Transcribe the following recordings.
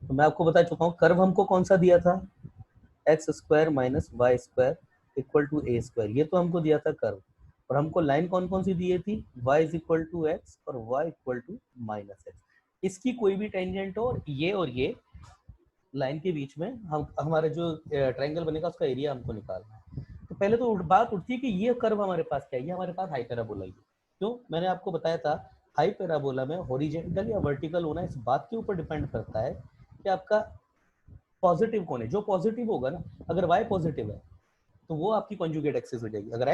तो मैं आपको बता चुका हूँ कर्व हमको कौन सा दिया था, x square minus Y square equal to A square, ये तो हमको दिया था कर्व। और हमको लाइन कौन कौन सी दी थी, y is equal to x और y equal to minus x. इसकी कोई भी टेंजेंट हो और ये लाइन के बीच में हम हमारे जो ट्रायंगल बनेगा उसका एरिया हमको निकालना है। तो पहले तो बात उठती है कि ये कर्व हमारे पास क्या है, ये हमारे पास हाई पैराबोला है। क्यों, मैंने आपको बताया था हाई पैराबोला में हॉरिजॉन्टल या वर्टिकल होना इस बात के ऊपर डिपेंड करता है कि आपका पॉजिटिव कौन है। जो पॉजिटिव होगा ना, अगर y पॉजिटिव है तो वो आपकी कॉन्जुगेट एक्सिस हो जाएगी, अगर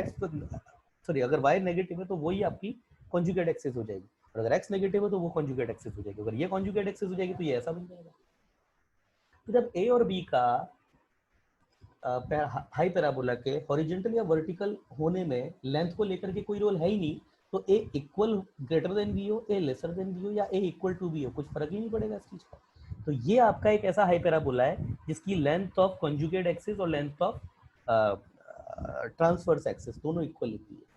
अगर y नेगेटिव है तो वही आपकी कॉन्जुगेट एक्सिस हो जाएगी, और अगर x नेगेटिव है तो वो कॉन्जुगेट एक्सिस हो जाएगी। अगर ये कॉन्जुगेट एक्सिस हो जाएगी तो ये ऐसा बन जाएगा। तो जब a और b का हाई पैराबोला के हॉरिजॉन्टल या वर्टिकल होने में लेंथ को लेकर के कोई रोल है ही नहीं, तो a equal greater than b हो, a लेसर देन बी हो, या a इक्वल टू बी हो, कुछ फर्क ही नहीं पड़ेगा इस चीज का। तो ये आपका एक ऐसा हाई पैराबोला है जिसकी लेंथ ऑफ कॉन्जुगेट एक्सिस और लेंथ ऑफ ट्रांसवर्स एक्सिस दोनों इक्वल होती है।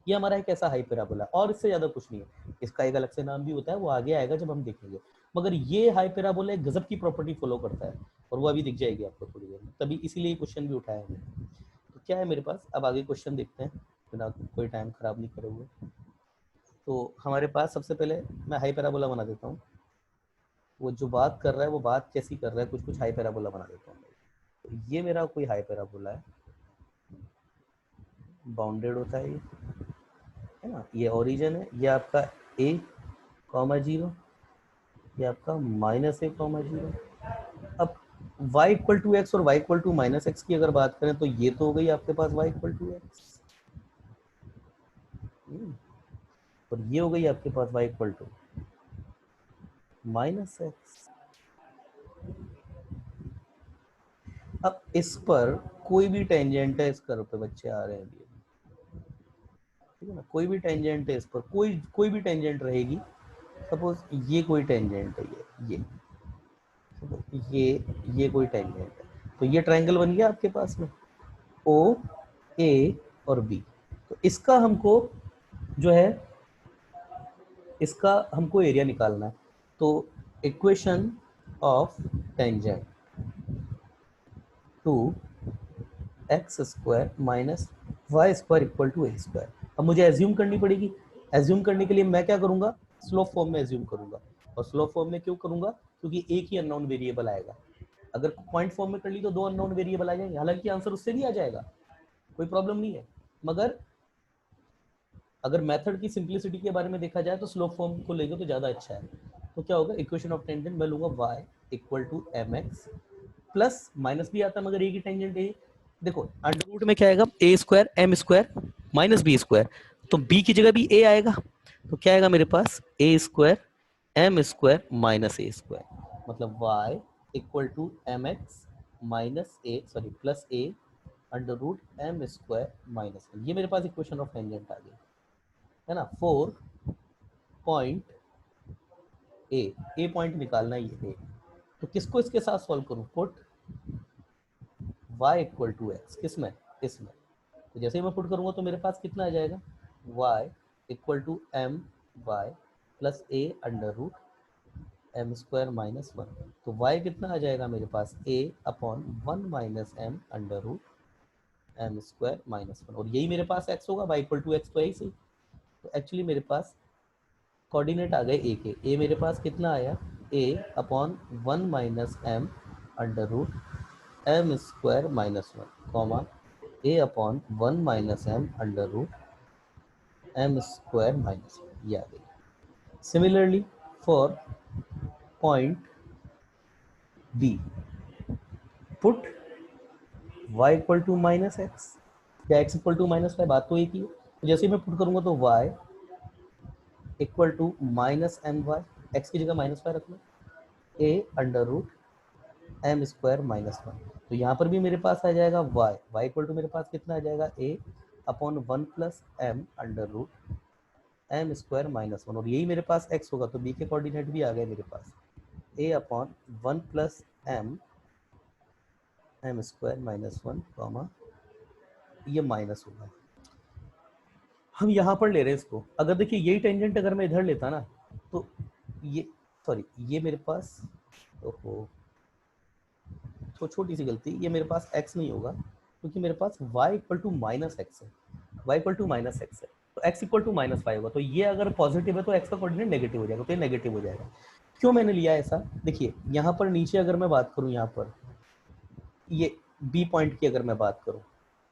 ये हमारा एक ऐसा हाई पैराबोला, और इससे ज्यादा कुछ नहीं है। इसका एक अलग से नाम भी होता है, वो आगे आएगा जब हम देखेंगे। मगर ये हाई पैराबोला एक गजब की प्रॉपर्टी फॉलो करता है, और वो अभी दिख जाएगी आपको थोड़ी देर में, तभी इसीलिए क्वेश्चन भी उठाया हमने। तो क्या है मेरे पास, अब आगे क्वेश्चन देखते हैं बिना कोई टाइम खराब नहीं करे हुए। तो हमारे पास सबसे पहले मैं हाई पैराबोला बना देता हूँ। वो जो बात कर रहा है वो बात कैसी कर रहा है, कुछ कुछ हाई पैराबोला बना देता हूँ। तो ये मेरा कोई हाई पैराबोला है, बाउंडेड होता है ना, ये ओरिजिन है, ये आपका a कॉमा 0, ये आपका माइनस a कॉमा 0। अब y इक्वल टू एक्स और y equal to minus x की अगर बात करें तो ये तो हो गई आपके पास y इक्वल टू एक्स, और ये हो गई आपके पास y equal to minus x. अब इस पर कोई भी टेंजेंट है, इस कर्व पे बच्चे आ रहे हैं अभी, ठीक है ना, कोई भी टेंजेंट है इस पर, कोई भी टेंजेंट रहेगी। सपोज ये कोई टेंजेंट है, ये कोई टेंजेंट है, तो ये ट्रायंगल बन गया आपके पास में ओ ए और बी। तो इसका हमको जो है, इसका हमको एरिया निकालना है। तो equation of tangent to x square minus Y square equal to A square. अब मुझे एज्यूम करनी पड़ेगी। एज्यूम करने के लिए मैं क्या करूंगा, स्लोप फॉर्म में एज्यूम करूंगा। और स्लोप फॉर्म में क्यों करूंगा, क्योंकि एक ही अननोन वेरिएबल आएगा। अगर पॉइंट फॉर्म में कर ली तो दो अननोन वेरिएबल आ जाएंगे, हालांकि आंसर उससे भी आ जाएगा, कोई प्रॉब्लम नहीं है। मगर अगर मेथड की सिंप्लिसिटी के बारे में देखा जाए तो स्लोप फॉर्म को लेंगे तो ज़्यादा अच्छा है। तो क्या होगा, इक्वेशन ऑफ टेंजेंट मैं लूंगा y equal to M x, plus minus भी आता मगर ए की टेंजेंट ए। देखो अंडर रूट में क्या आएगा, A square M square minus B square, तो बी की जगह भी ए आएगा। तो क्या आएगा मेरे पास, A square M square minus A square, मतलब y equal to M X minus A sorry plus A under root M square minus, ये मेरे पास इक्वेशन ऑफ टेंजेंट आ गई, है ना। 4 पॉइंट ए पॉइंट निकालना ही है। तो किसको इसके साथ सॉल्व करूं, put y equal to x किसमें, इसमें। तो जैसे ही मैं पुट करूंगा तो मेरे पास कितना आ जाएगा, y equal to m y plus A under root M square minus 1। तो y कितना आ जाएगा मेरे पास, a upon 1 minus m under root M square minus 1, और यही मेरे पास x होगा, y इक्वल टू एक्स तो यही सही। तो एक्चुअली मेरे पास कोऑर्डिनेट आ गए ए के, ए मेरे पास कितना आया, a upon 1 minus m under root M square minus 1 comma a upon 1 minus m under root M square minus 1, ये आ गई। Similarly for point b, put y equal to minus x या x equal to minus y, बात तो एक ही है। तो जैसे ही मैं पुट करूंगा तो y equal to minus m y, x की जगह माइनस वाई रख लो, a under root M square minus 1। तो यहाँ पर भी मेरे पास आ जाएगा y इक्वल टू मेरे पास कितना आ जाएगा, a upon 1 plus m under root M square minus 1, और यही मेरे पास x होगा, तो b के कोऑर्डिनेट भी आ गए मेरे पास, a upon 1 plus m square minus 1 comma ये माइनस होगा। हम यहाँ पर ले रहे हैं इसको, अगर देखिए यही टेंजेंट अगर मैं इधर लेता ना, तो ये सॉरी ये मेरे पास, ओहो तो छोटी सी गलती, ये मेरे पास x नहीं होगा क्योंकि मेरे पास y equal to minus x है, y equal to minus x है, तो x equal to minus five होगा। तो ये अगर पॉजिटिव है तो x का कोऑर्डिनेट नेगेटिव हो जाएगा, तो ये नेगेटिव हो जाएगा। क्यों मैंने लिया ऐसा, देखिए यहाँ पर नीचे अगर मैं बात करूँ, यहाँ पर ये b पॉइंट की अगर मैं बात करूँ,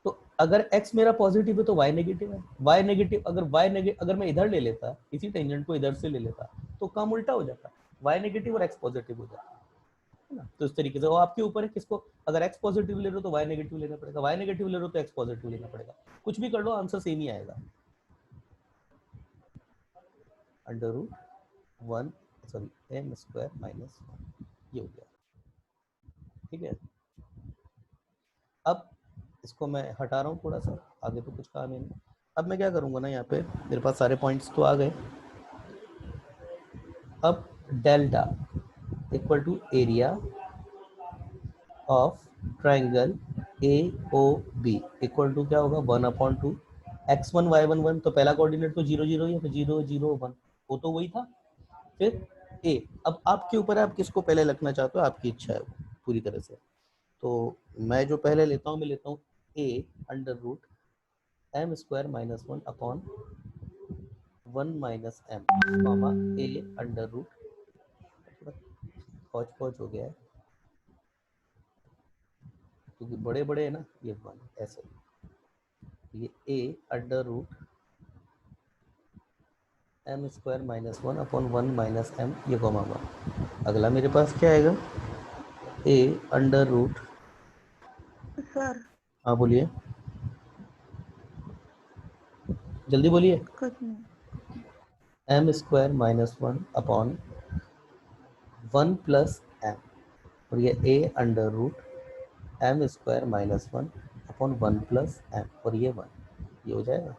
तो अगर x मेरा पॉजिटिव है तो y नेगेटिव है, y नेगेटिव, अगर y नेगेटिव, अगर मैं इधर ले लेता, इसी टेंजेंट को इधर से ले लेता, तो काम उल्टा हो जाता, y नेगेटिव और x पॉजिटिव हो जाता है ना। तो इस तरीके से वो आपके ऊपर है, किसको, अगर x पॉजिटिव ले रहे हो तो y नेगेटिव लेना पड़ेगा, y नेगेटिव ले रहे हो तो x पॉजिटिव लेना पड़ेगा। कुछ भी कर लो आंसर सेम ही आएगा। Under root one, sorry m square minus one, ये हो गया, ठीक है। अब इसको मैं हटा रहा हूँ थोड़ा सा, आगे तो कुछ काम नहीं। अब मैं क्या करूँगा ना, यहाँ पे मेरे पास सारे पॉइंट्स तो आ गए। अब delta equal to area of triangle A O B equal to क्या होगा, one upon two x one y one one, तो पहला कोऑर्डिनेट तो जीरो जीरो ही है, तो जीरो जीरो वन, वो तो वही था। फिर ए, अब आपके ऊपर है, आप किसको पहले लिखना चाहते हो, आपकी इच्छा है पूरी तरह से। तो मैं जो पहले लेता हूँ, मैं लेता हूँ A under root M square minus one upon one minus M, comma A under root, पौच पौच हो गया है क्योंकि बड़े बड़े है ना, ये वन ऐसे, ये A under root M square minus one upon one minus M, ये कॉमा वन। अगला मेरे पास क्या आएगा, ए अंडर रूट, सर हाँ बोलिए, जल्दी बोलिए, कुछ नहीं। M square minus one upon one plus M, और ये A under root M square minus one upon one plus M, और ये वन, ये हो जाएगा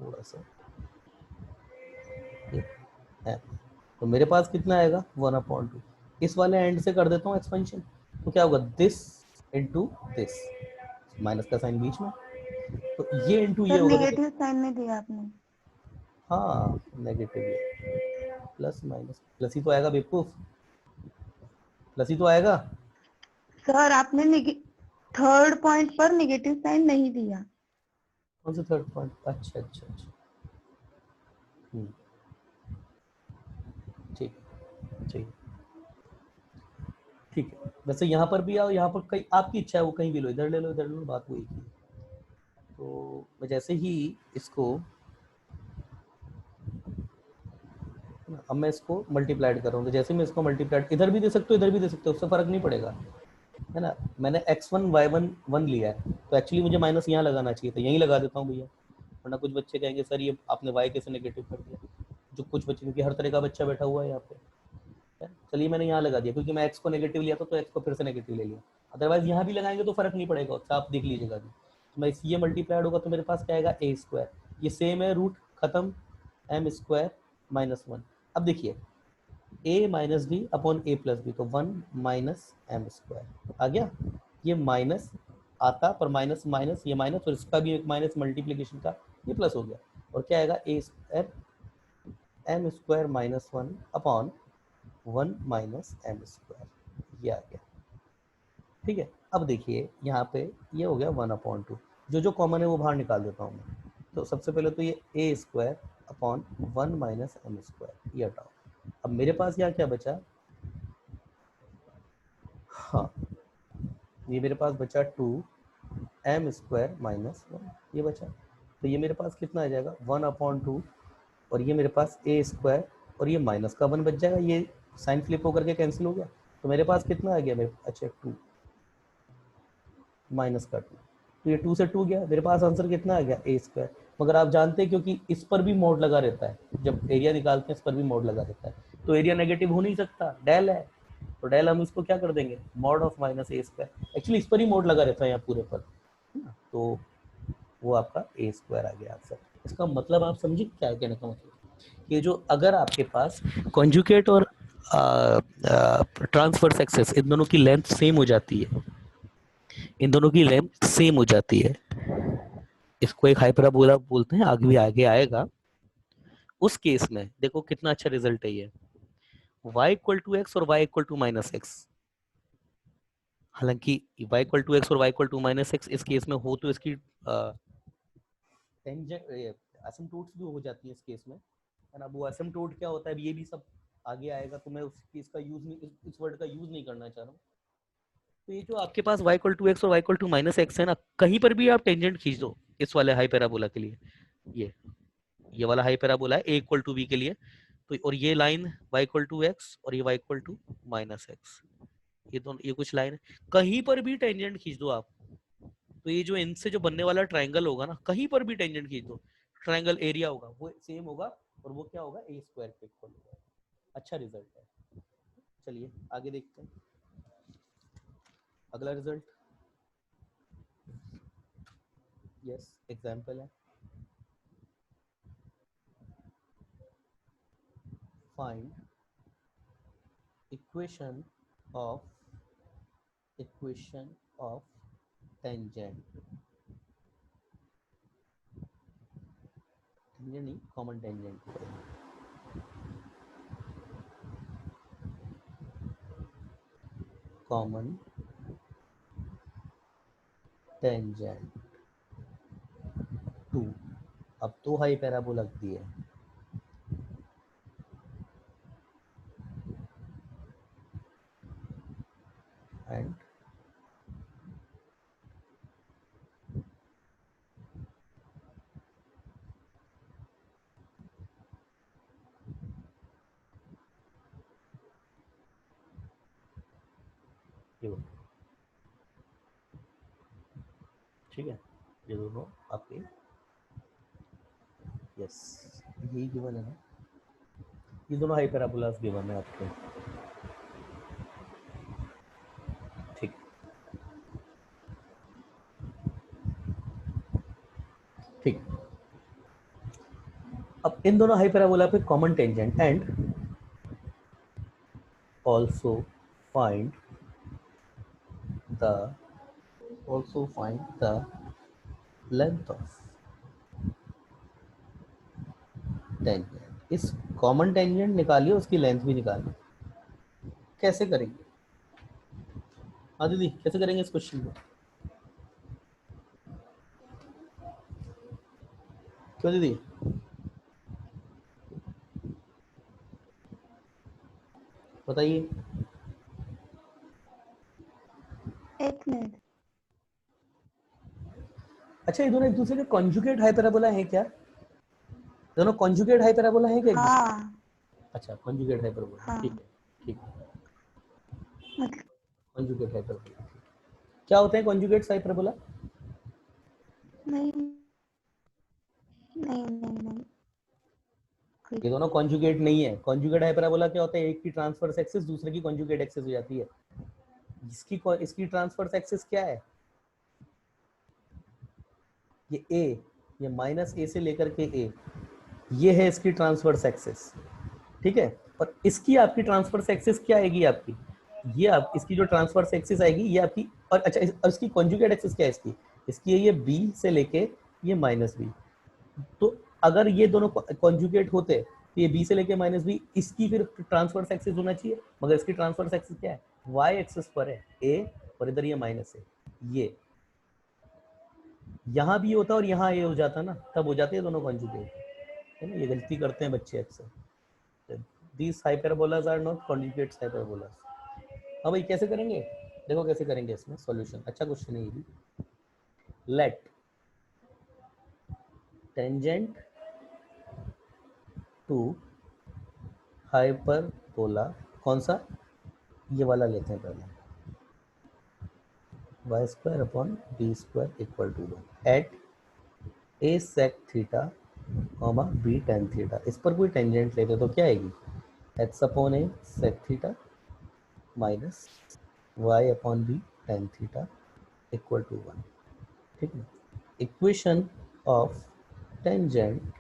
थोड़ा सा ये एम। तो मेरे पास कितना आएगा, वन अपॉन टू, इस वाले एंड से कर देता हूँ एक्सपेंशन, तो क्या होगा, दिस इंटू दिस, माइनस का साइन बीच में, तो ये इंटू ये सर होगा, तो नेगेटिव साइन नहीं दिया आपने। हाँ नेगेटिव ये, प्लस माइनस प्लस ही तो आएगा बेवकूफ, प्लस ही तो आएगा। सर आपने थर्ड पॉइंट पर नेगेटिव साइन नहीं दिया। कौन सा थर्ड पॉइंट, अच्छा अच्छा अच्छा, ठीक ठीक ठीक है। वैसे यहाँ पर भी आओ, यहाँ पर कहीं आपकी इच्छा है वो कहीं भी लो, इधर ले लो इधर ले लो, बात वो एक ही। तो मैं जैसे ही इसको, अब मैं इसको मल्टीप्लाइड कर रहा हूँ, तो जैसे मैं इसको मल्टीप्लाइड, इधर भी दे सकते हो इधर भी दे सकते हो, उससे फर्क नहीं पड़ेगा, है ना। मैंने x one y one one लिया है, तो एक्चुअली मुझे माइनस यहाँ लगाना चाहिए था, यहीं लगा देता हूँ भैया, वरना कुछ बच्चे कहेंगे सर ये आपने वाई कैसे नेगेटिव कर दिया, जो कुछ बच्चे, क्योंकि हर तरह का बच्चा बैठा हुआ है यहाँ पे, चलिए मैंने यहाँ लगा दिया क्योंकि मैं एक्स को नेगेटिव लिया था, तो एक्स को फिर से नेगेटिव ले लिया, अदरवाइज यहाँ भी लगाएंगे तो फर्क नहीं पड़ेगा, उससे आप देख लीजिएगा। तो मैं ये मल्टीप्लाइड होगा तो मेरे पास क्या आएगा, ए स्क्वायर, ये सेम है, रूट खत्म, एम स्क्वायर माइनस वन। अब देखिए ए माइनस बी अपॉन ए प्लस बी, तो वन माइनस एम स्क्वायर आ गया, ये माइनस आता पर माइनस माइनस, ये माइनस, और इसका भी एक माइनस मल्टीप्लीकेशन का, ये प्लस हो गया, और क्या आएगा, A square M square minus one upon one minus M square, ये आ गया, ठीक है। अब देखिए यहाँ पे ये हो गया वन अपॉन टू, जो जो कॉमन है वो बाहर निकाल देता हूँ मैं। तो सबसे पहले तो ये A square upon one minus M square, ये हटाओ। अब मेरे पास यहाँ क्या बचा, हाँ ये मेरे पास बचा two m square minus one, ये बचा, तो ये मेरे पास कितना आ जाएगा, वन अपॉन टू, और ये मेरे पास ए स्क्वायर, और ये माइनस का वन बच जाएगा, ये साइन फ्लिप होकर के कैंसिल हो गया, तो मेरे पास कितना आ गया, मेरे अच्छा टू माइनस का टू, तो ये टू से टू गया, मेरे पास आंसर कितना आ गया, ए स्क्वायर। मगर आप जानते हैं क्योंकि इस पर भी मोड लगा रहता है, जब एरिया निकालते हैं इस पर भी मोड लगा रहता है, तो एरिया नेगेटिव हो नहीं सकता, डेल है, तो डेल हम इसको क्या कर देंगे, mod of minus A square, actually इस पर ही मोड लगा रहता है यहाँ पूरे पर, तो वो आपका ए स्क्वायर आ गया आंसर। इसका मतलब आप समझिए क्या कहने का मतलब, ये जो अगर आपके पास कॉन्जुगेट और ट्रांसवर्स एक्सेस इन दोनों की लेंथ सेम हो जाती है, इन दोनों की लेंथ सेम हो जाती है, इसको एक हाइपरबोला बोलते हैं, आगे भी आगे आएगा, उस केस में देखो कितना अच्छा रिजल्ट है ये, y इक्वल टू एक्स और y equal to minus x, हालांकि y इक्वल टू एक्स और y equal to minus x इस केस में हो तो इसकी टेंजेंट एसिम्पटोट्स भी हो जाती है इस केस में, है ना। वो एसिम्पटोट क्या होता है ये भी सब आगे आएगा, तो मैं उस चीज का यूज नहीं, इस वर्ड का यूज नहीं करना चाह रहा हूँ। तो ये जो आपके पास y इक्वल टू एक्स और y equal to minus x है ना, कहीं पर भी आप टेंजेंट खींच दो इस वाले हाई पैराबोला के लिए, ये वाला हाई पैराबोला है a इक्वल टू b के लिए, तो और ये line y equal to x और ये y equal to minus x, ये दोनों ये कुछ लाइन है, कहीं पर भी टेंजेंट खींच दो आप, तो ये जो इनसे जो बनने वाला ट्रायंगल होगा ना, कहीं पर भी टेंजेंट खींच दो, ट्रायंगल एरिया होगा वो सेम होगा, और वो क्या होगा ए स्क्वायर के इक्वल होगा। अच्छा रिजल्ट है। चलिए आगे देखते हैं अगला रिजल्ट। यस एग्जाम्पल है, find equation of tangent, tangent नहीं common tangent, common tangent to, अब तो हाई पैराबोला दिए है, एंड ये ठीक है, ये दोनों आपके यस यही गिवन है ना, ये दोनों हाई पैराबोलास गिवन है आपके। ठीक, ठीक, अब इन दोनों हाई पैराबोला पे common tangent, and also find the length of tangent, इस कॉमन टेंजेंट निकालिए उसकी लेंथ भी निकालिए। कैसे करेंगे हाँ दीदी, कैसे करेंगे इस क्वेश्चन को, क्यों दीदी? बताइए। एक मिनट। अच्छा ये दोनों एक दूसरे के कॉन्जुगेट हाई पैराबोला है क्या? दोनों कॉन्जुगेट हाई पैराबोला है क्या एक दूसरे? हाँ अच्छा कॉन्जुगेट हाई पैराबोला, हाँ, ठीक है, ठीक है, मतलब कॉन्जुगेट हाई पैराबोला। क्या होते हैं कॉन्जुगेट हाई पैराबोला? नहीं नहीं नहीं नहीं कोई ये दोनों कॉन्जुगेट नहीं है। कॉन्जुगेट हाई पैराबोला क्या होता है, एक की ट्रांसवर्स एक्सिस दूसरे की कॉन्जुगेट एक्सिस हो जाती है। इसकी ट्रांसवर्स एक्सिस क्या है, ये ए, ये माइनस ए से लेकर के ए, ये है इसकी ट्रांसवर्स एक्सिस, ठीक है। और इसकी आपकी ट्रांसवर्स एक्सिस क्या आएगी आपकी, ये आप इसकी जो ट्रांसवर्स एक्सिस आएगी ये आपकी, और अच्छा इसकी कॉन्जुगेट एक्सिस क्या है इसकी, इसकी है ये बी से लेके ये माइनस बी। तो अगर ये दोनों कॉन्जुगेट होते तो ये बी से लेके माइनस बी, इसकी फिर ट्रांसवर्स एक्सिस होना चाहिए, मगर इसकी ट्रांसवर्स एक्सिस क्या है, वाई एक्सिस पर है ए, और इधर ये माइनस है, ये यहाँ भी होता और यहाँ ये हो जाता ना, तब हो जाते हैं दोनों कॉन्जुगेट, है ना। ये गलती करते हैं बच्चे अक्सर। These hyperbolas are not conjugate hyperbolas. हाँ भाई कैसे करेंगे, देखो कैसे करेंगे इसमें सॉल्यूशन, अच्छा क्वेश्चन है ये भी। लेट टेंजेंट टू हाइपरबोला, कौन सा, ये वाला लेते हैं पहले, y square upon B square equal to one at a sec theta comma B tan theta. इस पर कोई टेंजेंट लेते तो क्या आएगी, x upon A sec theta minus y upon B tan theta equal to one, ठीक है। Equation of tangent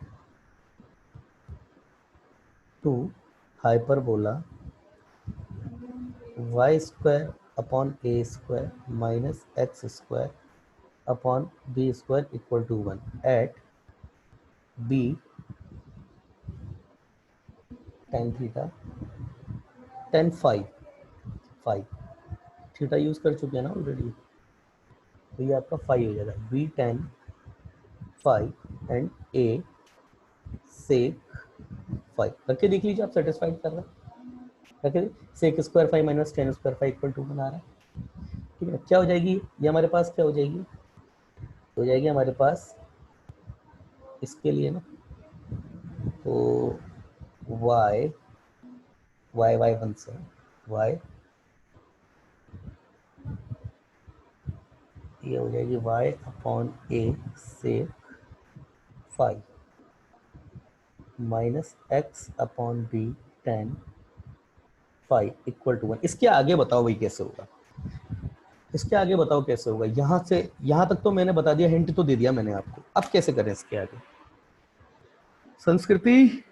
to hyperbola y square upon A square minus x square upon B square equal to one at b tan theta tan five five, theta use कर चुके हैं ना already, तो ये आपका phi हो जाएगा, b tan phi and a sec phi. करके देख लीजिए आप सेटिस्फाइड कर रहा है, करके sec square phi minus tan square phi equal to बना रहा है। ठीक है, क्या हो जाएगी ये हमारे पास, क्या हो जाएगी, हो जाएगी हमारे पास इसके लिए ना, तो y y वन से y, ये हो जाएगी y अपॉन ए से five minus x upon B tan five equal to one. इसके आगे बताओ भाई कैसे होगा, इसके आगे बताओ कैसे होगा। यहाँ से यहाँ तक तो मैंने बता दिया, हिंट तो दे दिया मैंने आपको, अब कैसे करें इसके आगे। संस्कृति,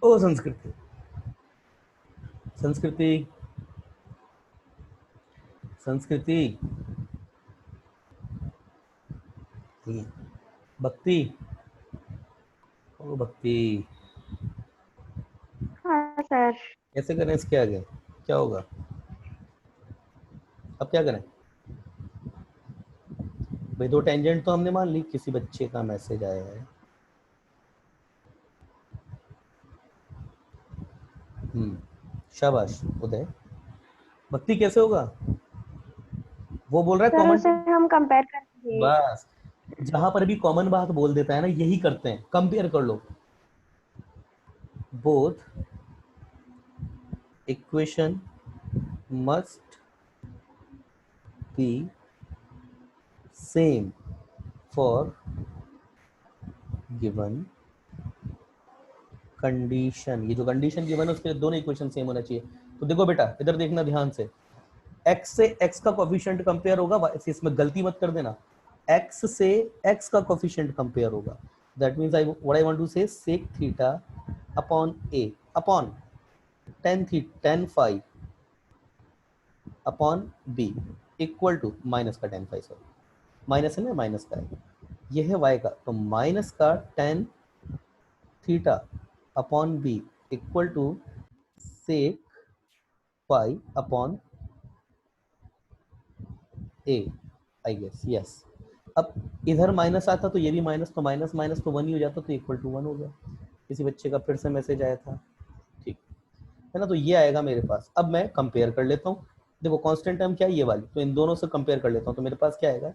ओ संस्कृति, संस्कृति, संस्कृति, भक्ति, ओ भक्ति, हाँ सर। कैसे करें इसके आगे, क्या होगा, अब क्या करें भाई। दो टेंजेंट तो हमने मान ली, किसी बच्चे का मैसेज आया है, शाबाश उदय। भक्ति कैसे होगा, वो बोल रहा है सर उसे कॉमन, हम कंपेयर करेंगे। बस जहां पर भी कॉमन बात बोल देता है ना, यही करते हैं, कंपेयर कर लो। Both equation must be same for given condition. ये जो कंडीशन गिवन है उसके लिए दोनों इक्वेशन सेम होना चाहिए। तो देखो बेटा इधर देखना ध्यान से, x से x का कोफिशिएंट कंपेयर होगा, इसमें गलती मत कर देना, x से x का कोफिशिएंट कंपेयर होगा। That means I what I want to say sec theta upon a upon tan phi upon b equal to minus का tan phi, सॉरी माइनस है ना, माइनस का है, ये है y का, तो माइनस का tan theta upon b equal to sec phi upon a, I guess yes. अब इधर माइनस आता तो ये भी माइनस, तो माइनस माइनस तो वन ही हो जाता, तो इक्वल टू वन हो गया। किसी बच्चे का फिर से मैसेज आया था, ठीक है ना, तो ये आएगा मेरे पास। अब मैं कंपेयर कर लेता हूँ, देखो कांस्टेंट टर्म क्या है, ये वाली, तो इन दोनों से कंपेयर कर लेता हूँ, तो मेरे पास क्या आएगा,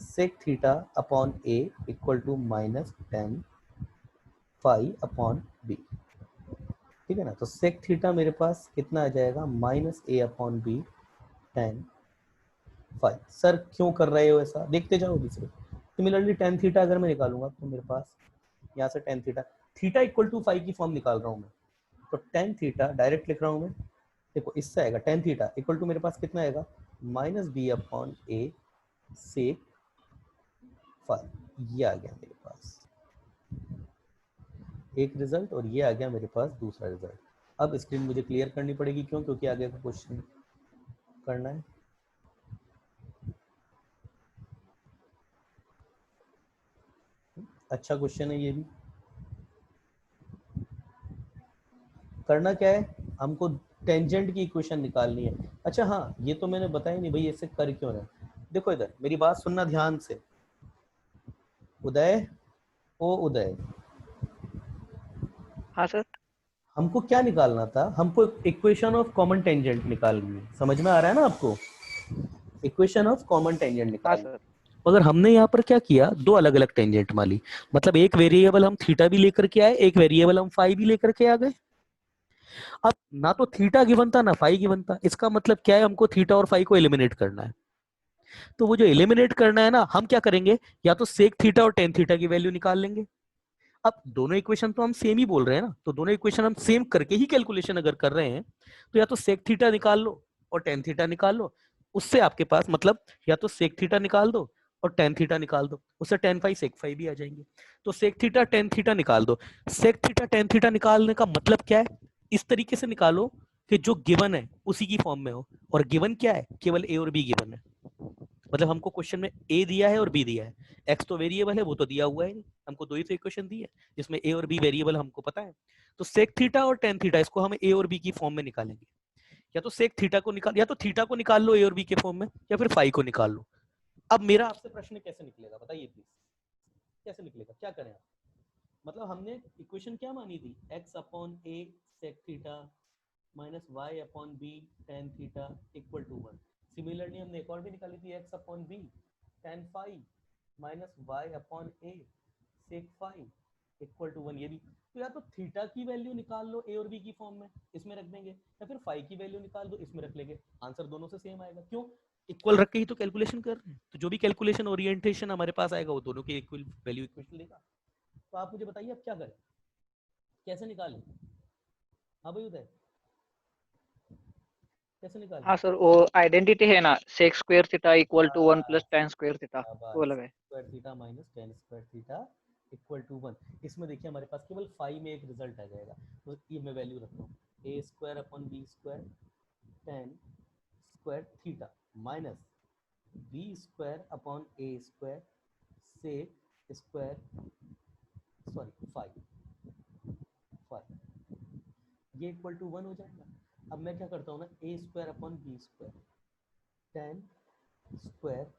sec theta upon a equal to minus tan phi upon b. ठीक है ना, तो सेक थीटा मेरे पास कितना आ जाएगा, माइनस ए upon B tan phi. Sir क्यों कर रहे हो ऐसा, देखते जाओ दूसरे। सिमिलरली टेन थीटा अगर मैं निकालूंगा तो मेरे पास यहाँ से tan theta, theta equal to five की फॉर्म निकाल रहा हूँ मैं, तो टेन थीटा डायरेक्ट लिख रहा हूँ मैं, देखो इससे आएगा टेन थीटा इक्वल टू मेरे पास कितना आएगा, माइनस बी अपॉन ए सेक फाइव। ये आ गया मेरे पास एक रिजल्ट, और ये आ गया मेरे पास दूसरा रिजल्ट। अब स्क्रीन मुझे क्लियर करनी पड़ेगी, क्यों, क्योंकि आगे का क्वेश्चन करना है। अच्छा क्वेश्चन है ये भी, करना क्या है हमको, टेंजेंट की इक्वेशन निकालनी है। अच्छा हाँ, ये तो मैंने बताया नहीं भाई, ऐसे कर क्यों रहे। देखो इधर मेरी बात सुनना ध्यान से, उदय, ओ उदय, हाँ सर। हमको क्या निकालना था, हमको इक्वेशन ऑफ कॉमन टेंजेंट निकालनी है, समझ में आ रहा है ना आपको, इक्वेशन ऑफ कॉमन टेंजेंट हाँ निकालनी। सर। अगर हमने यहाँ पर क्या किया, दो अलग अलग टेंजेंट माली, मतलब एक वेरिएबल हम थीटा भी लेकर के आए, एक वेरिएबल हम फाई भी लेकर के आ गए। अब ना तो थीटा गिवन था ना फाई गिवन था, इसका मतलब क्या है, हमको थीटा और फाई को एलिमिनेट करना है। तो वो जो एलिमिनेट करना है ना, हम क्या करेंगे, या तो सेक थीटा और टेन थीटा की वैल्यू निकाल लेंगे। अब दोनों इक्वेशन तो हम सेम ही बोल रहे हैं ना, तो दोनों इक्वेशन हम सेम करके ही कैलकुलेशन अगर कर रहे हैं, तो या तो सेक थीटा निकाल लो और टेन थीटा निकाल लो, उससे आपके पास मतलब या तो सेक थीटा निकाल दो और टेन थीटा निकाल दो, उससे टेन फाई सेक फाई भी आ जाएंगे। तो सेक थीटा टेन थीटा निकाल दो, सेक थीटा टेन थीटा निकालने का मतलब क्या है, इस तरीके से निकालो कि जो गिवन है उसी की फॉर्म में हो, और गिवन क्या है, केवल ए और बी गिवन है। मतलब हमको क्वेश्चन में ए दिया है और बी दिया है, एक्स तो वेरिएबल है वो तो दिया हुआ है नहीं, हमको दो ही तो इक्वेशन दी है जिसमें ए और बी वेरिएबल हमको पता है। तो सेक थीटा और टेन थीटा इसको हम ए और बी की फॉर्म में निकालेंगे, या तो सेक थीटा को निकाल, या तो थीटा को निकाल लो ए और बी के फॉर्म में, या फिर फाई को निकाल लो। अब मेरा आपसे प्रश्न कैसे निकलेगा बताइए प्लीज, कैसे निकलेगा, क्या करें आप? मतलब हमने इक्वेशन क्या मानी थी, x upon A sec theta minus y upon B tan theta equal to 1। Similarly हमने एक और भी निकाली थी, x upon B tan phi minus y upon A sec phi equal to 1। ये भी तो या तो थीटा की वैल्यू निकाल लो ए और बी की फॉर्म में, इसमें रख देंगे, या फिर फाई की वैल्यू निकाल दो, इसमें रख लेंगे। आंसर दोनों से सेम आएगा, क्यों? इक्वल रख के ही तो कैलकुलेशन कर रहे हैं, तो जो भी कैलकुलेशन ओरिएंटेशन हमारे पास आएगा वो दोनों की इक्वल वैल्यू इक्वेशन देगा। तो आप मुझे बताइए अब क्या करें, कैसे निकालें? हाँ भाई उदय, कैसे निकालें? हाँ सर, वो आइडेंटिटी है ना, sec square theta equal to 1 plus tan square theta, वो अलग है। Square theta minus tan square theta equal to 1। इसमें देखिए हमारे पास केवल फाई में एक रिजल्ट आ जाएगा, तो ये मैं वैल्यू रखता हूँ, A square upon B square tan square theta minus B square upon A square sec square sorry phi phi, ये इक्वल टू 1 हो जाएगा। अब मैं क्या करता हूँ ना, A square upon B square tan square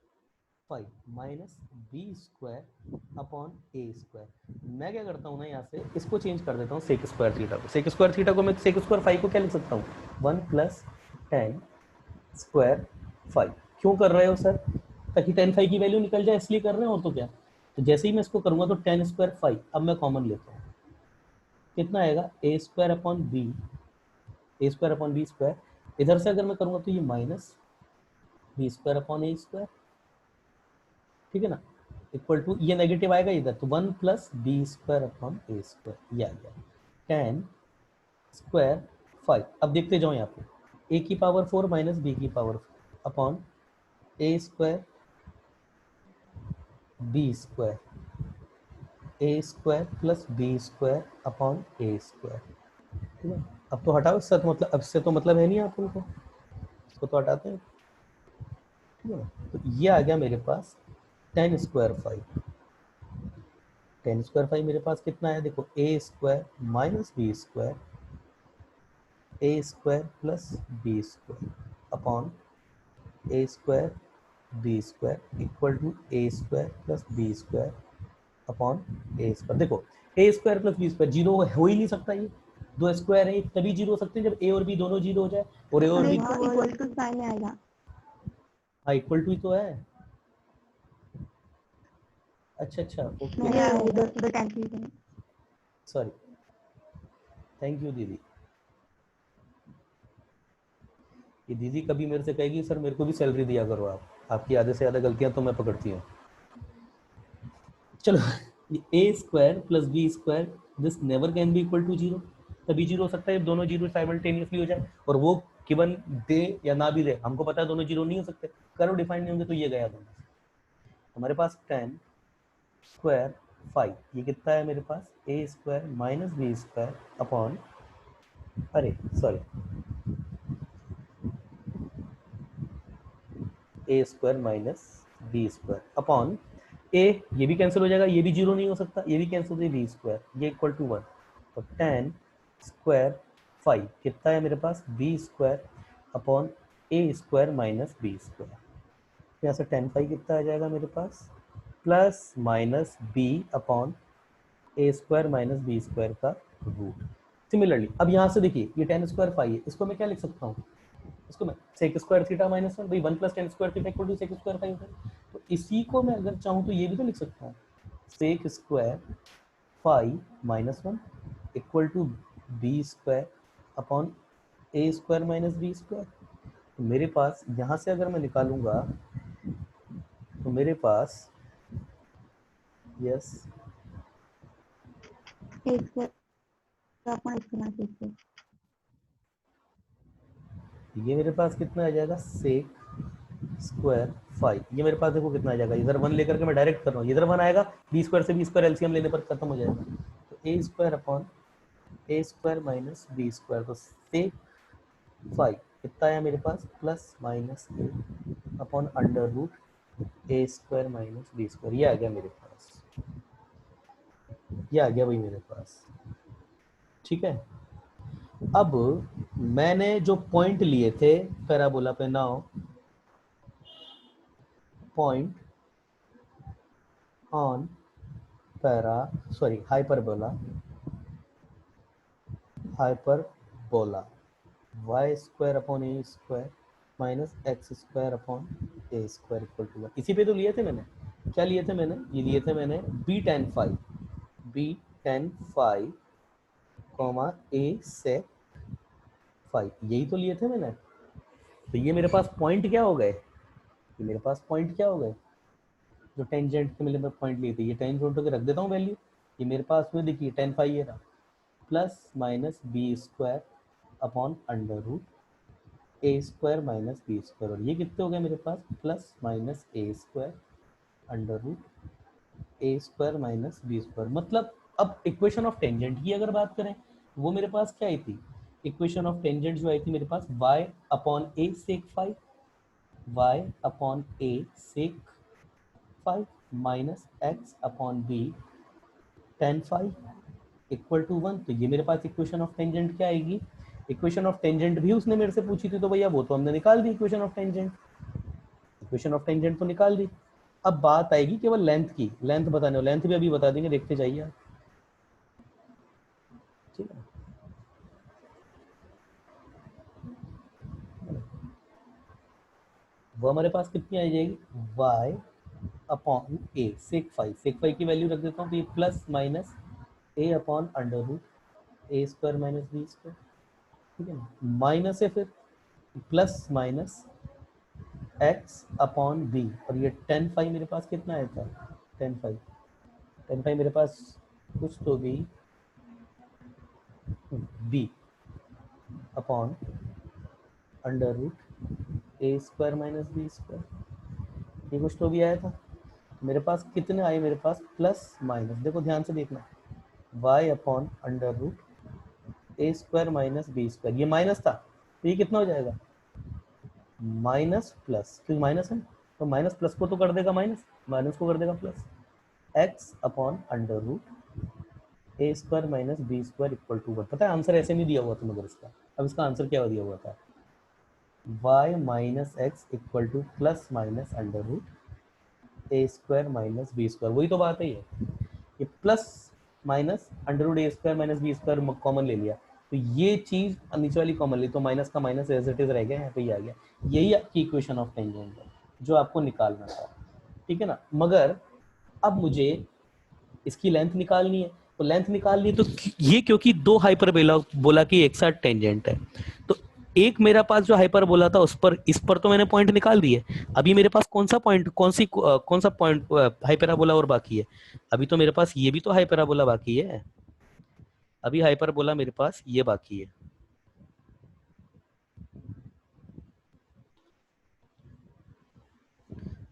five minus B square upon A square. मैं क्या करता हूँ ना, यहाँ से इसको चेंज कर देता हूँ सेक स्क्वायर थीटा को। सेक स्क्वायर थीटा को मैं सेक स्क्वायर फाइव को क्या लिख सकता हूँ, 1 प्लस टेन स्क्वायर फाइव। क्यों कर रहे हो सर? ताकि टेन फाइव की वैल्यू निकल जाए, इसलिए कर रहे हो तो क्या। तो जैसे ही मैं इसको करूँगा तो टेन स्क्वायर फाइव, अब मैं कॉमन लेता हूँ, कितना आएगा, A square upon B, A square upon B square. इधर से अगर मैं करूँगा तो ये माइनस बी स्क्वायर अपॉन ए स्क्वायर, ठीक है ना, इक्वल टू ये नेगेटिव आएगा इधर, तो 1 प्लस बी स्क्वायर अपॉन ए स्क्वायर, ये आ गया टेन स्क्वायर फाइव। अब देखते जाओ यहाँ पे, ए की पावर 4 माइनस बी की power 4 upon A square B square, A square plus B square upon A square, ठीक है। अब तो हटाओ इससे, तो मतलब अब से तो मतलब है नहीं आप उनको, इसको तो हटाते हैं, ठीक है ना। तो ये आ गया मेरे पास tan square phi. Tan square phi मेरे पास कितना है, देखो, A square minus B square A square plus B square upon A square B square equal to A square plus B square upon A square. देखो, A square plus B square zero हो ही नहीं सकता, ये दो square है तभी zero हो सकते हैं जब ए और बी दोनों जीरो हो जाए, और ए और बी इक्वल टू साइन आएगा। हाँ इक्वल टू ही तो है। अच्छा अच्छा ओके, नहीं उधर उधर कैंसिल, सॉरी, थैंक यू दीदी। ये दीदी कभी मेरे से कहेगी सर मेरे को भी सैलरी दिया करो आप, आपकी आधे से ज़्यादा गलतियां तो मैं पकड़ती हूँ। चलो, A square plus B square this never can be equal to zero, तभी जीरो हो सकता है दोनों जीरो साइमल्टेनियसली हो जाए, और वो गिवन दे या ना भी दे, हमको पता है दोनों जीरो नहीं हो सकते, कर्व डिफाइन नहीं होंगे, तो ये गया दोनों। हमारे पास टेन स्क्वायर फाइव, ये कितना है मेरे पास, A square minus B square upon, अरे sorry, A square minus B square upon A, ये भी कैंसिल हो जाएगा, ये भी जीरो नहीं हो सकता, ये भी कैंसिल हो जाएगा, बी स्क्वायर, ये इक्वल टू 1, तो टेन स्क्वायर फाइव कितना है मेरे पास, बी स्क्वायर अपॉन ए स्क्वायर माइनस बी स्क्वायर। यहाँ से टेन फाइव कितना आ जाएगा मेरे पास, प्लस माइनस बी अपॉन ए स्क्वायर माइनस बी स्क्वायर का रूट। सिमिलरली अब यहाँ से देखिए, ये टेन स्क्वायर फाइव है, इसको मैं क्या लिख सकता हूँ, इसको मैं sec square theta minus one, भाई 1 plus tan square theta equal to sec square five है, तो इसी को मैं अगर चाहूँ तो ये भी तो लिख सकता हूँ, sec square five minus one equal to b square upon A square minus B square. तो मेरे पास यहाँ से अगर मैं निकालूंगा तो मेरे पास यस ये मेरे पास कितना आ जाएगा, सेक स्क्वायर फाइव, ये मेरे पास देखो कितना आ जाएगा, इधर वन लेकर के मैं डायरेक्ट कर रहा हूँ, इधर वन आएगा, बी स्क्वायर से बी स्क्वायर एलसीएम लेने पर खत्म हो जाएगा, तो ए स्क्वायर अपॉन ए स्क्वायर माइनस बी स्क्वायर, तो सेक फाइव कितना आया मेरे पास, प्लस माइनस ए अपॉन अंडर रूट ए स्क्वायर माइनस बी स्क्वायर, ये आ गया मेरे पास, ये आ गया भाई मेरे पास, ठीक है। अब मैंने जो पॉइंट लिए थे पैराबोला पे, now point on hyperbola y square upon A square minus x square upon A square equal to 1। इसी पे तो लिए थे मैंने, क्या लिए थे मैंने, ये लिए थे मैंने b tan phi comma a sec phi, यही तो लिए थे मैंने। तो ये मेरे पास पॉइंट क्या हो गए, ये मेरे पास पॉइंट क्या हो गए, जो टेंजेंट के मेरे पॉइंट लिए थे, ये टेंजेंट के रख देता हूँ वैल्यू। ये मेरे पास में देखिए tan phi ये रहा, plus minus B square upon under root ए स्क्वायर माइनस बी स्क्वायर, और ये कितने हो गए मेरे पास, plus minus A square under root A square minus B square. मतलब अब इक्वेशन ऑफ टेंजेंट की अगर बात करें, वो मेरे पास क्या आई थी, इक्वेशन ऑफ टेंजेंट जो आई थी मेरे पास y upon A sec five, y upon A sec five minus x upon b tan five equal to 1। तो ये मेरे पास इक्वेशन ऑफ टेंजेंट क्या आएगी, इक्वेशन ऑफ टेंजेंट भी उसने मेरे से पूछी थी, तो भैया वो तो हमने निकाल दी, equation of tangent, equation of tangent तो निकाल दी। अब बात आएगी केवल लेंथ की, लेंथ बताने, लेंथ भी अभी बता देंगे, देखते जाइए आप, ठीक है। वो हमारे पास कितनी आ जाएगी, y अपॉन ए सेक फाइव की वैल्यू रख देता हूँ, तो ये प्लस माइनस ए अपॉन अंडर रूट ए स्क्वायर माइनस बी स्क्वायर, ठीक है ना, माइनस है फिर plus minus x upon B, और ये tan फाइव मेरे पास कितना आया था, tan फाइव मेरे पास कुछ तो भी बी अपॉन अंडर रूट ए स्क्वायर माइनस बी स्क्वायर, ये कुछ तो भी आया था मेरे पास। कितने आए मेरे पास, प्लस माइनस, देखो ध्यान से देखना, y अपॉन अंडर रूट ए स्क्वायर माइनस बी स्क्वायर, ये माइनस था तो ये कितना हो जाएगा, माइनस प्लस, क्योंकि माइनस है तो माइनस प्लस को तो कर देगा माइनस, माइनस को कर देगा plus, x upon under root A square minus B square equal to 1। पता है आंसर ऐसे नहीं दिया हुआ था मगर इसका, अब इसका आंसर क्या दिया हुआ था, y minus X equal to plus minus under root A square minus B square, वही तो बात है ये प्लस माइनस अंडर रूट ए square minus B square common ले लिया, तो ये चीज नीचे वाली कॉमन ली, तो माइनस का माइनस एज इट इज रह गया, यहाँ पे ही आ गया। यही आपकी इक्वेशन ऑफ टेंजेंट है जो आपको निकालना था, ठीक है ना। मगर अब मुझे इसकी लेंथ निकालनी है, तो लेंथ निकालनी है तो ये क्योंकि दो हाइपरबोला बोला कि एक साथ टेंजेंट है, तो एक मेरा पास जो हाइपरबोला था उस पर, इस पर तो मैंने पॉइंट निकाल दिए। अभी मेरे पास कौन सा पॉइंट, कौन सा पॉइंट हाइपरबोला और बाकी है, अभी तो मेरे पास ये भी तो हाइपरबोला बाकी है, अभी हाइपरबोला मेरे पास ये बाकी है।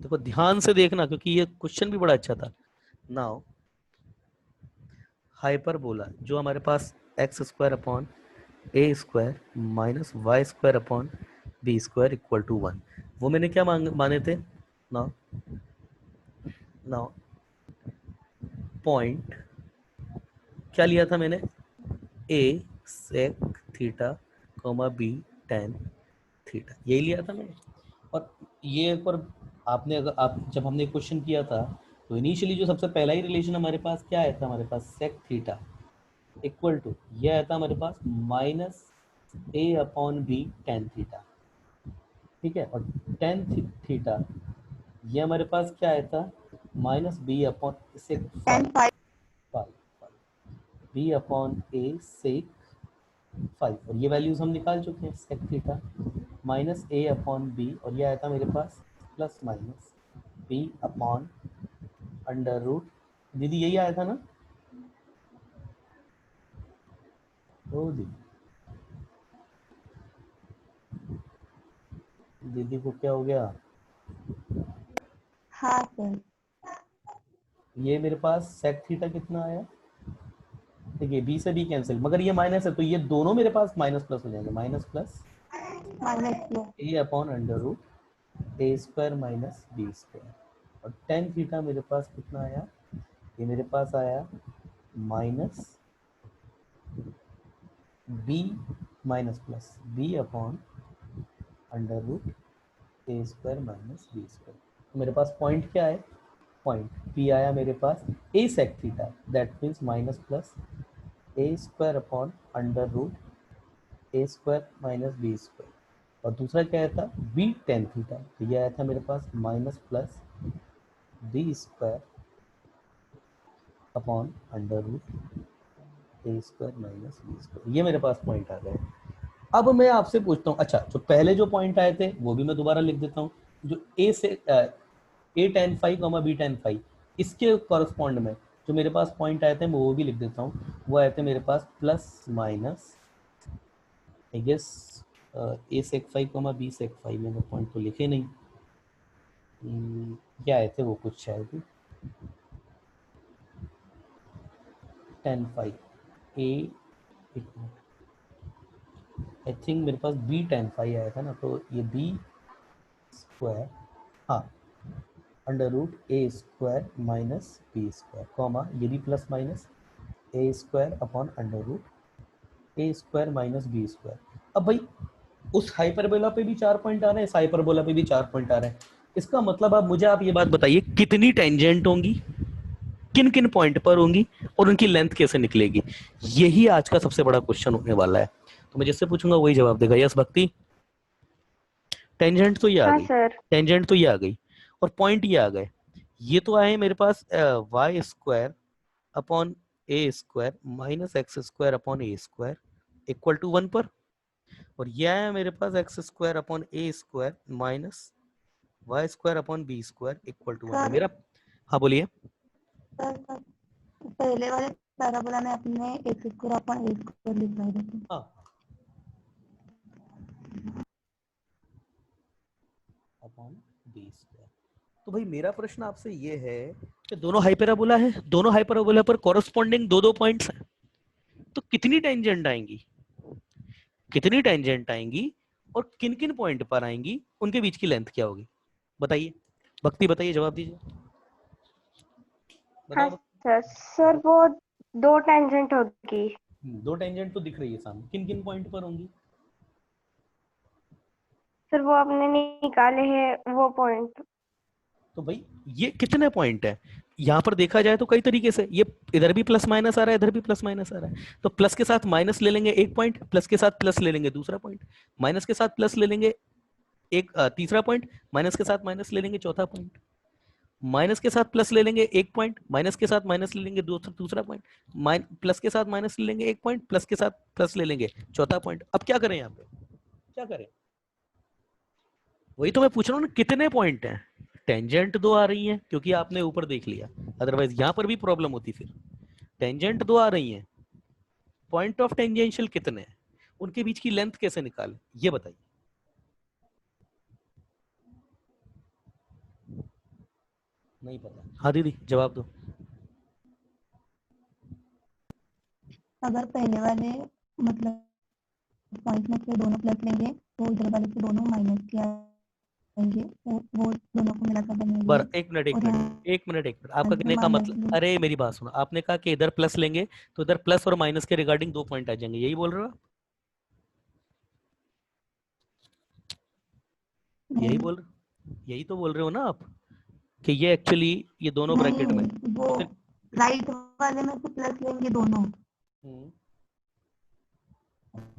देखो ध्यान से देखना क्योंकि ये क्वेश्चन भी बड़ा अच्छा था। नाउ हाइपरबोला जो हमारे पास X square upon A square minus Y square upon B square equal to 1, वो मैंने क्या माने थे, नाउ नाउ पॉइंट क्या लिया था मैंने, A sec theta comma B tan theta, यही लिया था मैंने। और ये एक बार आपने, अगर आप जब हमने क्वेश्चन किया था तो इनिशियली जो सबसे पहला ही रिलेशन हमारे पास क्या आया था, हमारे पास सेक थीटा इक्वल टू ये आया था हमारे पास माइनस ए अपॉन बी टेन थीटा, ठीक है, और टेन थीटा ये हमारे पास क्या आया था, minus B upon sec tan phi, phi B upon ए सेक फाइव, और ये वैल्यूज हम निकाल चुके हैं, सेक थीटा माइनस ए अपॉन बी, और ये आया था मेरे पास plus minus B upon under root, दीदी यही आया था ना, ओ दीदी को क्या हो गया, हाँ सर ये मेरे पास सेक थीटा कितना आया, देखिए बी से बी कैंसिल, मगर ये माइनस है तो ये दोनों मेरे पास माइनस प्लस हो जाएंगे, minus plus -2 A upon under root A square minus B square, और टेन थीटा मेरे पास कितना आया, ये मेरे पास आया minus B minus plus B upon under root ए स्क्वायर माइनस बी स्क्वायर। तो मेरे पास पॉइंट क्या है, पॉइंट पी आया मेरे पास A sec theta, that means minus plus A square upon under root A square minus B square. और दूसरा क्या आया था, बी टेन थीटा, तो ये आया था मेरे पास minus plus B square upon under root ए स्क्वायर माइनस बी स्क्वायर। ये मेरे पास पॉइंट आ गए। अब मैं आपसे पूछता हूँ, अच्छा जो पहले जो पॉइंट आए थे वो भी मैं दोबारा लिख देता हूँ, जो ए से A tan phi B tan phi, इसके कॉरस्पॉन्ड में जो मेरे पास पॉइंट आए थे मैं वो भी लिख देता हूँ। वो आए थे मेरे पास plus minus I guess A sec phi B sec phi, मैंने पॉइंट तो लिखे नहीं। क्या आए थे वो कुछ शायद tan phi A, I think मेरे पास बी टेन फाइव आया था ना, तो ये बी स्क्वायर, हाँ अंडर रूट ए square minus B square comma, ये भी plus minus A square upon under root A square minus B square. अब भाई उस हाइपरबोला पे भी 4 पॉइंट आ रहे हैं, इस हाइपरबोला पे भी 4 पॉइंट आ रहे हैं। इसका मतलब अब मुझे आप ये बात बताइए कितनी टेंजेंट होंगी, किन किन पॉइंट पर होंगी, और उनकी लेंथ कैसे निकलेगी। यही आज का सबसे बड़ा क्वेश्चन होने वाला है। तो मैं जिससे पूछूंगा वही जवाब देगा। यस भक्ति, टेंजेंट तो ये आ हाँ गई, सर। टेंजेंट तो ये आ गई, और पॉइंट ये आ गए। ये तो आए मेरे पास Y square upon A square minus x square upon A square equal to 1 पर, और यह आया मेरे पास X square upon A square minus Y square upon B square equal to 1 है सर मेरा। हाँ बोलिए। सर पहले वाले पैराबोला में अपने एक्स स्क्वायर अपॉन ए स्क्वायर लिखवाए थे। हाँ अपॉन बी स्क्वायर। तो भाई मेरा प्रश्न आपसे ये है कि दोनों हाइपरबोला है, दोनों हाइपरबोला पर कॉरस्पॉन्डिंग दो दो पॉइंट्स हैं, तो कितनी टेंजेंट आएंगी, कितनी टेंजेंट आएंगी और किन किन पॉइंट पर आएंगी, उनके बीच की लेंथ क्या होगी, बताइए। भक्ति बताइए, जवाब दीजिए, हाँ बताओ। सर, सर वो दो टेंजेंट होगी। दो टेंजेंट तो दिख रही है सामने, किन किन पॉइंट पर होंगी। सर वो आपने निकाले हैं वो पॉइंट। तो भाई ये कितने पॉइंट है, यहाँ पर देखा जाए तो कई तरीके से, ये इधर भी प्लस माइनस आ रहा है, इधर भी प्लस माइनस आ रहा है, तो प्लस के साथ माइनस ले लेंगे एक पॉइंट, प्लस के साथ प्लस ले लेंगे दूसरा पॉइंट, माइनस के साथ प्लस ले लेंगे एक तीसरा पॉइंट, माइनस के साथ माइनस ले लेंगे चौथा पॉइंट, माइनस के साथ प्लस ले लेंगे एक पॉइंट, माइनस के साथ माइनस ले लेंगे दूसरा पॉइंट, प्लस के साथ माइनस ले लेंगे एक पॉइंट, प्लस के साथ प्लस ले लेंगे चौथा पॉइंट। अब क्या करें यहाँ पे, क्या करें, वही तो मैं पूछ रहा हूँ ना, कितने पॉइंट हैं। टेंजेंट दो आ रही हैं क्योंकि आपने ऊपर देख लिया, अदरवाइज यहाँ पर भी प्रॉब्लम होती। फिर टेंजेंट दो आ रही हैं, पॉइंट ऑफ टेंजेंशियल कितने हैं, उनके बीच की लेंथ कैसे निकालें, ये बताइए। नहीं पता, हाँ दीदी जवाब दो। अगर पहले वाले मतलब पॉइंट में से दोनों प्लस लेंगे तो इधर वाले से दोनों माइनस के आएंगे, वो दोनों को मिलाकर बनेंगे। एक मिनट एक और मिनट यहाँ एक मिनट एक मिनट, आपका से कहने का माइनस मतलब, अरे मेरी बात सुनो, आपने कहा कि इधर प्लस लेंगे तो इधर प्लस और माइनस के रिगार्डिंग दो पॉइंट आ जाएंगे, यही बोल रहे हो आप, यही बोल यही तो बोल रहे हो ना आप, कि ये एक्चुअली ये दोनों ब्रैकेट में, नहीं, वो तो फिर राइट वाले में से प्लस लेंगे दोनों,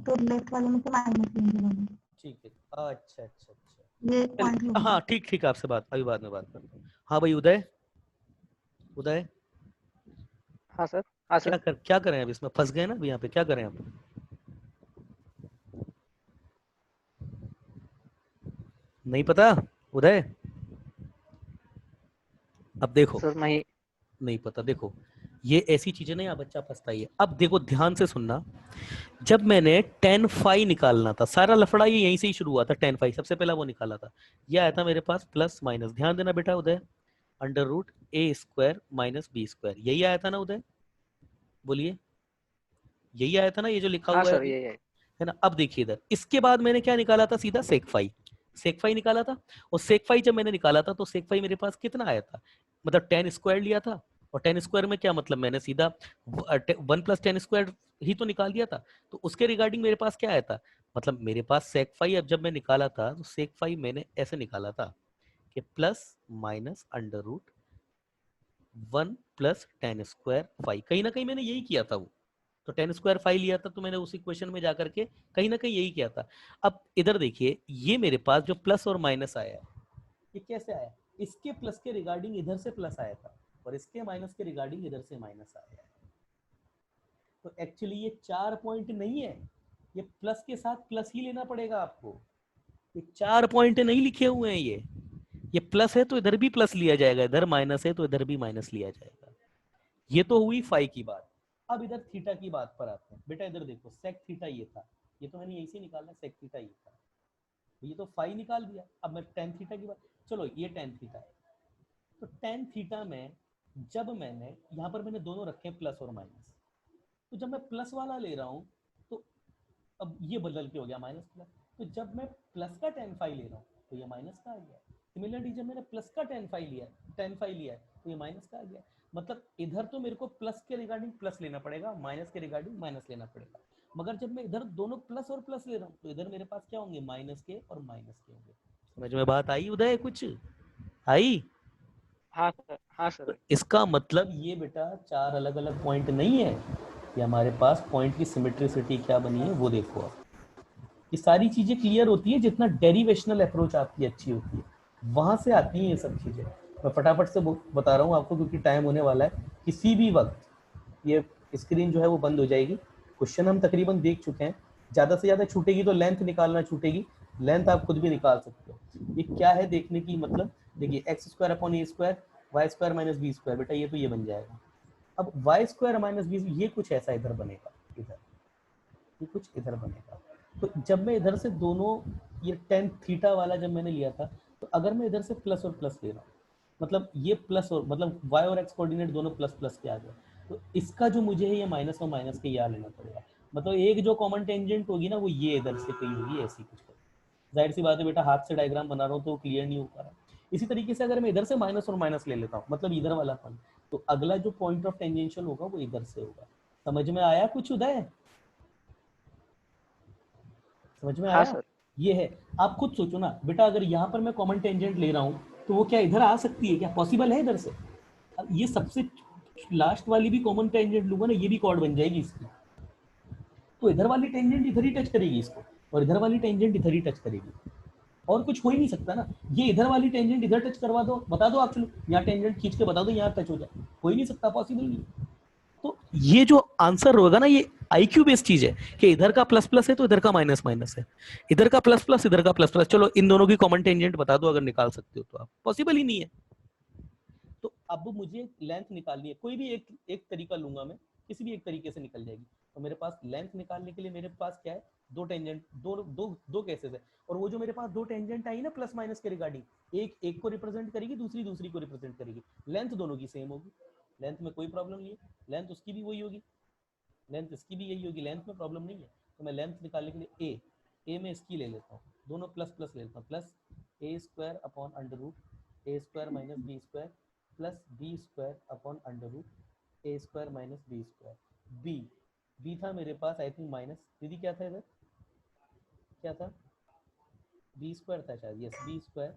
तो लेफ्ट वाले में से माइनस लेंगे दोनों। ठीक है, अच्छा अच्छा अच्छा, ये पॉइंट चलिए हाँ ठीक ठीक, आपसे बात अभी बाद में बात करता हूँ। हाँ भाई उदय, उदय हाँ सर, हाँ सर। क्या करें अब, इसमें फंस गए ना अभी, यहाँ पे क्या करें अब, नहीं पता उदय, अब देखो सर नहीं। नहीं पता, देखो ये ऐसी चीजें नहीं, यहाँ बच्चा फंसता ही है। अब देखो ध्यान से सुनना, जब मैंने टेन फाइव निकालना था, सारा लफड़ा ये यहीं से ही शुरू हुआ था, टेन फाइव सबसे पहला वो निकाला था, ये आया था मेरे पास प्लस माइनस, ध्यान देना बेटा उदय, अंडर रूट ए स्क्वायर माइनस बी स्क्वायर, यही आया था ना उदय, बोलिए, यही आया था ना, ये जो लिखा हाँ हुआ है सर, अभी, ये है। है ना। अब देखिए इधर, इसके बाद मैंने क्या निकाला था, सीधा सेक फाइव, सेक फाइव निकाला था, और सेक फाइव जब मैंने निकाला था तो सेक फाइव मेरे पास कितना आया था, मतलब टेन स्क्वायर लिया था, और टेन स्क्वायर में क्या मतलब, मैंने सीधा 1 + tan² ही तो निकाल दिया था। तो उसके रिगार्डिंग मेरे पास क्या आया था, मतलब मेरे पास sec फाई अब जब मैं निकाला था तो sec फाई मैंने ऐसे निकाला था कि +-√1 + tan² फाई, कहीं ना कहीं मैंने यही किया था वो। तो tan² फाई लिया था, तो मैंने उस इक्वेशन में जाकर के कहीं ना कहीं यही किया था। अब इधर देखिए, ये मेरे पास जो प्लस और माइनस आया है, ये कैसे आया, इसके प्लस के रिगार्डिंग इधर से प्लस आया था और इसके माइनस के रिगार्डिंग इधर से माइनस आया है। तो एक्चुअली ये 4 पॉइंट नहीं है, ये प्लस के साथ प्लस ही लेना पड़ेगा आपको। ये 4 पॉइंट नहीं लिखे हुए हैं, ये प्लस है तो इधर भी प्लस लिया जाएगा, इधर माइनस है तो इधर भी माइनस लिया जाएगा। ये तो हुई फाई की बात। अब इधर थीटा की बात पर आते हैं। बेटा इधर देखो, सेक थीटा ये था, ये तो मैंने यही से निकाला, सेक थीटा ये था, ये तो फाई निकाल दिया। अब मैं टेन थीटा की बात, चलो ये टेन थीटा है, तो टेन थीटा में जब मैंने यहाँ पर मैंने दोनों रखे हैं प्लस और माइनस, तो जब मैं प्लस वाला ले रहा हूँ तो अब ये बदल के हो गया माइनस प्लस, तो जब मैं प्लस का टेन फाई ले रहा हूँ तो ये माइनस का आ गया। सिमिलरली जब मैंने प्लस का टेन फाई लिया तो ये माइनस का आ गया। मतलब इधर तो मेरे को प्लस के रिगार्डिंग प्लस लेना पड़ेगा, माइनस के रिगार्डिंग माइनस लेना पड़ेगा। मगर जब मैं इधर दोनों प्लस और प्लस ले रहा हूँ तो इधर मेरे पास क्या होंगे, माइनस के और माइनस के होंगे। समझ में बात आई उदय, कुछ आई? हाँ सर, हाँ तो सर। इसका मतलब ये बेटा 4 अलग अलग पॉइंट नहीं है, ये हमारे पास पॉइंट की सिमेट्रिसिटी क्या बनी है वो देखो आप। ये सारी चीजें क्लियर होती है जितना डेरिवेशनल अप्रोच आपकी अच्छी होती है, वहां से आती हैं ये सब चीजें। मैं फटाफट से बता रहा हूँ आपको क्योंकि टाइम होने वाला है। किसी भी वक्त ये स्क्रीन जो है वो बंद हो जाएगी। क्वेश्चन हम तकरीबन देख चुके हैं, ज़्यादा से ज़्यादा छूटेगी तो लेंथ निकालना छूटेगी, लेंथ आप खुद भी निकाल सकते हो। ये क्या है देखने की, मतलब देखिए x² / a² y² - b², बेटा ये तो ये बन जाएगा। अब y² - b, ये कुछ ऐसा इधर बनेगा, इधर ये कुछ इधर बनेगा। तो जब मैं इधर से दोनों ये टेन थीटा वाला जब मैंने लिया था, तो अगर मैं इधर से प्लस और प्लस ले रहा हूँ, मतलब ये प्लस और मतलब y और x कोऑर्डिनेट दोनों प्लस प्लस के आ गए, तो इसका जो मुझे है ये माइनस और माइनस के यहाँ लेना पड़ेगा। मतलब एक जो कॉमन टेंजेंट होगी ना वो ये इधर से कहीं होगी, ऐसी कुछ। जाहिर सी बात है बेटा, हाथ से डायग्राम बना रहा हूँ तो क्लियर नहीं हो पा रहा। इसी तरीके से अगर मैं इधर से माइनस और माइनस ले लेता हूँ, मतलब इधर वाला पॉइंट, तो अगला जो पॉइंट ऑफ टेंजेंशियल होगा वो इधर से होगा। समझ में आया कुछ उदय? समझ में हाँ आया? सर। ये है। आप खुद सोचो ना बेटा, अगर यहाँ पर मैं कॉमन टेंजेंट ले रहा हूँ तो वो क्या इधर आ सकती है, क्या पॉसिबल है इधर से? अब ये सबसे लास्ट वाली भी कॉमन टेंजेंट लूंगा ना, ये भी कॉर्ड बन जाएगी इसकी, तो इधर वाली टेंजेंट इधर ही टच करेगी इसको और इधर वाली टेंजेंट इधर ही टच करेगी, और कुछ हो ही नहीं सकता ना। ये इधर वाली टेंजेंट इधर टच करवा दो, बता दो आप, चलो यहाँ टेंजेंट खींच के बता दो यहाँ टच हो जाए, हो ही नहीं सकता, पॉसिबल नहीं। तो ये जो आंसर होगा ना, ये आईक्यू बेस्ड चीज है कि इधर का प्लस प्लस है तो इधर का माइनस माइनस है, इधर का प्लस प्लस इधर का प्लस प्लस, चलो इन दोनों की कॉमन टेंजेंट बता दो अगर निकाल सकते हो तो आप, पॉसिबल ही नहीं है। तो अब मुझे लेंथ निकालनी है, कोई भी एक तरीका लूंगा मैं, किसी भी एक तरीके से निकल जाएगी। तो मेरे पास लेंथ निकालने के लिए मेरे पास क्या है, दो टेंजेंट, दो केसेस है, और वो जो मेरे पास दो टेंजेंट आई ना प्लस माइनस के रिगार्डिंग, एक को रिप्रेजेंट करेगी, दूसरी को रिप्रेजेंट करेगी। लेंथ दोनों की सेम होगी, लेंथ में कोई प्रॉब्लम नहीं है, लेंथ उसकी भी वही होगी, लेंथ इसकी भी यही होगी, लेंथ में प्रॉब्लम नहीं है। तो मैं लेंथ निकालने के लिए ए में इसकी ले लेता हूँ, दोनों प्लस प्लस ले लेता हूँ, plus a² / (b²) plus b² upon (a² - b²). B था मेरे पास आई थिंक माइनस, क्या था इधर, क्या था, b² था शायद, यस b²